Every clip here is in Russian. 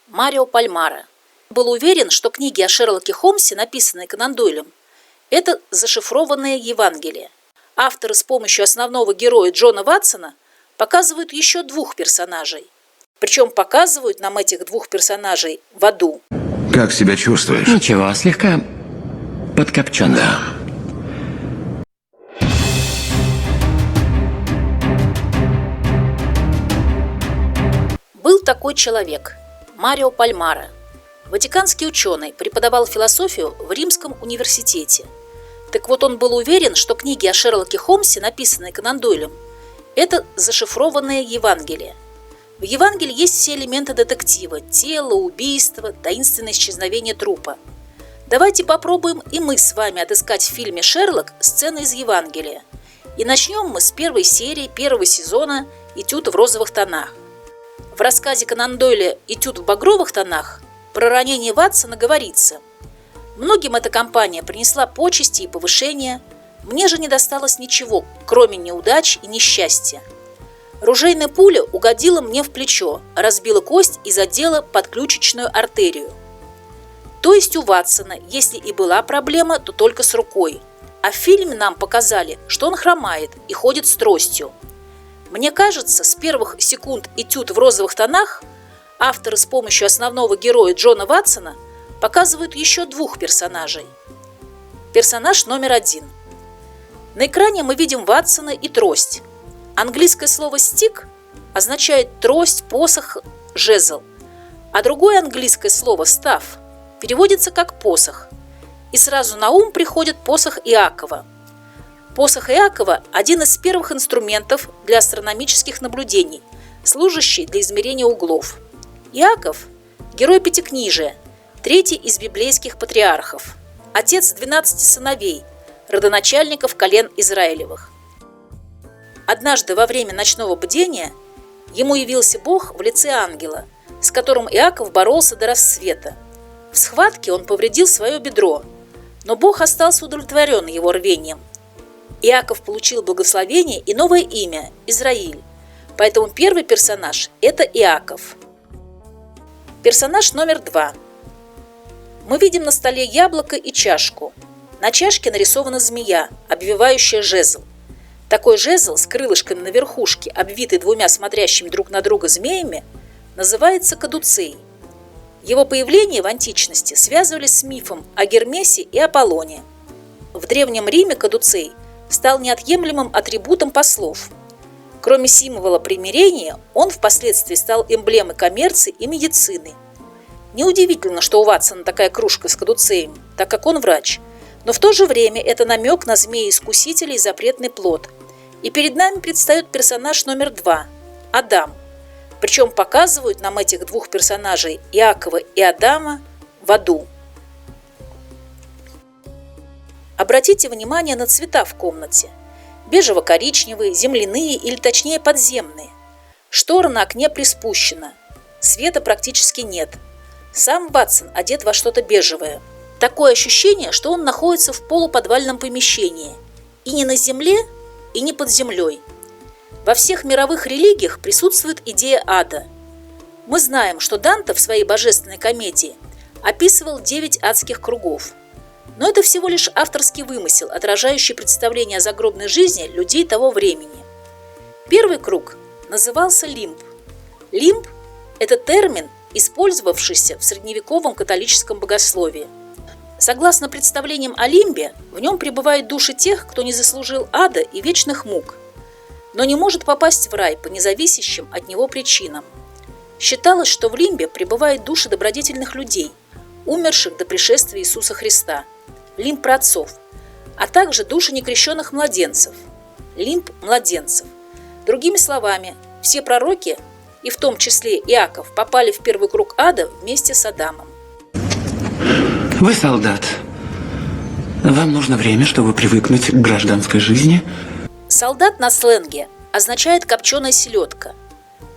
Марио Пальмара. Был уверен, что книги о Шерлоке Холмсе, написанные Конан Дойлем, это зашифрованное Евангелие. Авторы с помощью основного героя Джона Ватсона показывают еще двух персонажей. Причем показывают нам этих двух персонажей в аду. Как себя чувствуешь? Ничего, слегка подкопчен. Да. Был такой человек – Марио Пальмара. Ватиканский ученый, преподавал философию в Римском университете. Так вот, он был уверен, что книги о Шерлоке Холмсе, написанные Конан Дойлем, это зашифрованное Евангелие. В Евангелии есть все элементы детектива – тело, убийство, таинственное исчезновение трупа. Давайте попробуем и мы с вами отыскать в фильме «Шерлок» сцены из Евангелия. И начнем мы с первой серии первого сезона «Этюд в розовых тонах». В рассказе Конан Дойля «Этюд в багровых тонах» про ранение Ватсона говорится: «Многим эта компания принесла почести и повышения, мне же не досталось ничего, кроме неудач и несчастья. Ружейная пуля угодила мне в плечо, разбила кость и задела подключичную артерию». То есть у Ватсона, если и была проблема, то только с рукой. А в фильме нам показали, что он хромает и ходит с тростью. Мне кажется, с первых секунд «Этюд в розовых тонах» авторы с помощью основного героя Джона Ватсона показывают еще двух персонажей. Персонаж номер один. На экране мы видим Ватсона и трость. Английское слово «стик» означает трость, посох, жезл, а другое английское слово «став» переводится как посох. И сразу на ум приходит посох Иакова. Посох Иакова – один из первых инструментов для астрономических наблюдений, служащий для измерения углов. Иаков – герой Пятикнижия, третий из библейских патриархов, отец 12 сыновей, родоначальников колен Израилевых. Однажды во время ночного бдения ему явился Бог в лице ангела, с которым Иаков боролся до рассвета. В схватке он повредил свое бедро, но Бог остался удовлетворен его рвением. Иаков получил благословение и новое имя – Израиль, поэтому первый персонаж – это Иаков. Персонаж номер два. Мы видим на столе яблоко и чашку. На чашке нарисована змея, обвивающая жезл. Такой жезл с крылышками на верхушке, обвитый двумя смотрящими друг на друга змеями, называется кадуцей. Его появление в античности связывали с мифом о Гермесе и Аполлоне. В Древнем Риме кадуцей стал неотъемлемым атрибутом послов. Кроме символа примирения, он впоследствии стал эмблемой коммерции и медицины. Неудивительно, что у Ватсона такая кружка с кадуцеем, так как он врач, но в то же время это намек на змея-искусителя и запретный плод. И перед нами предстает персонаж номер два – Адам. Причем показывают нам этих двух персонажей, Иакова и Адама, в аду. Обратите внимание на цвета в комнате. Бежево-коричневые, земляные или точнее подземные. Штора на окне приспущена. Света практически нет. Сам Ватсон одет во что-то бежевое. Такое ощущение, что он находится в полуподвальном помещении. И не на земле, и не под землей. Во всех мировых религиях присутствует идея ада. Мы знаем, что Данте в своей божественной комедии описывал 9 адских кругов. Но это всего лишь авторский вымысел, отражающий представление о загробной жизни людей того времени. Первый круг назывался лимб. Лимб – это термин, использовавшийся в средневековом католическом богословии. Согласно представлениям о лимбе, в нем пребывают души тех, кто не заслужил ада и вечных мук, но не может попасть в рай по независящим от него причинам. Считалось, что в лимбе пребывают души добродетельных людей, умерших до пришествия Иисуса Христа, лимб праотцов, а также души некрещенных младенцев, лимб младенцев. Другими словами, все пророки, и в том числе Иаков, попали в первый круг ада вместе с Адамом. Вы солдат. Вам нужно время, чтобы привыкнуть к гражданской жизни. Солдат на сленге означает копченая селедка.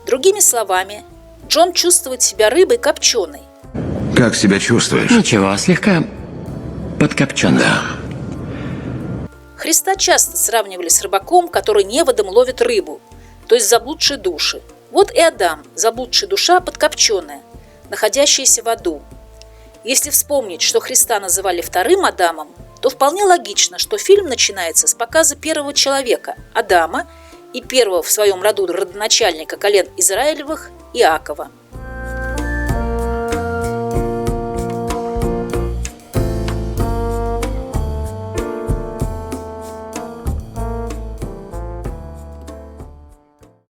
Другими словами, Джон чувствует себя рыбой копченой. Как себя чувствуешь? Ничего, слегка подкопчен. Да. Христа часто сравнивали с рыбаком, который неводом ловит рыбу, то есть заблудшие души. Вот и Адам, заблудшая душа подкопченая. находящиеся в аду. Если вспомнить, что Христа называли вторым Адамом, то вполне логично, что фильм начинается с показа первого человека, Адама, и первого в своем роду родоначальника колен Израилевых, Иакова.